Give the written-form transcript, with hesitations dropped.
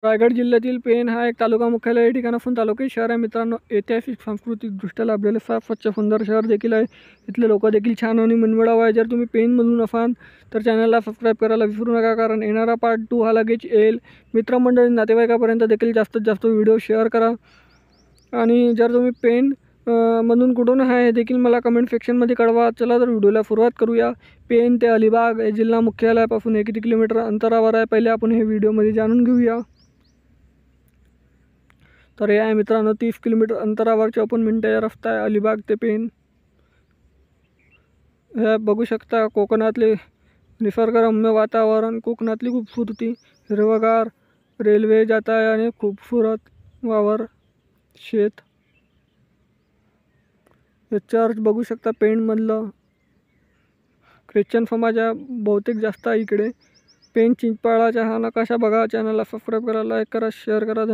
रायगड जिल्ह्यातील पेण हा एक तालुका मुख्यालय या ठिकाण असून तालुक्याचे शहर आहे मित्रांनो. ऐतिहासिक सांस्कृतिकदृष्ट्या लाभलेले साफ स्वच्छ सुंदर शहर देखील आहे. इथले लोक देखील छान आणि मनमिळाऊ आहे. जर तुम्ही पेणमधून असाल तर चॅनलला सबस्क्राईब करायला विसरू नका, कारण येणारा पार्ट 2 हा लगेच येईल. मित्रमंडळी नातेवाईकापर्यंत देखील जास्तीत जास्त व्हिडिओ शेअर करा. आणि जर तुम्ही पेण मधून कुठून आहे हे देखील मला कमेंट सेक्शनमध्ये कळवा. चला तर व्हिडिओला सुरुवात करूया. पेण ते अलिबाग हे जिल्हा मुख्यालयापासून किती किलोमीटर अंतरावर आहे पहिले आपण हे व्हिडिओमध्ये जाणून घेऊया. तर हे आहे मित्रांनो 30 किलोमीटर अंतरावर 54 मिनिटाचा रस्ता आहे अलिबाग ते पेण. हे बघू शकता कोकणातले निसर्गरम्य वातावरण, कोकणातली खूबसूरती, हिरवगार रेल्वे जात आहे आणि खूबसूरत वावर शेत. हे चर्च बघू शकता पेणमधलं. ख्रिश्चन समाज बहुतेक जास्त आहे इकडे. पेण चिंचपाळाचा हा नकाशा बघा. चॅनलला सबस्क्राईब करा, लाईक करा, शेअर करा.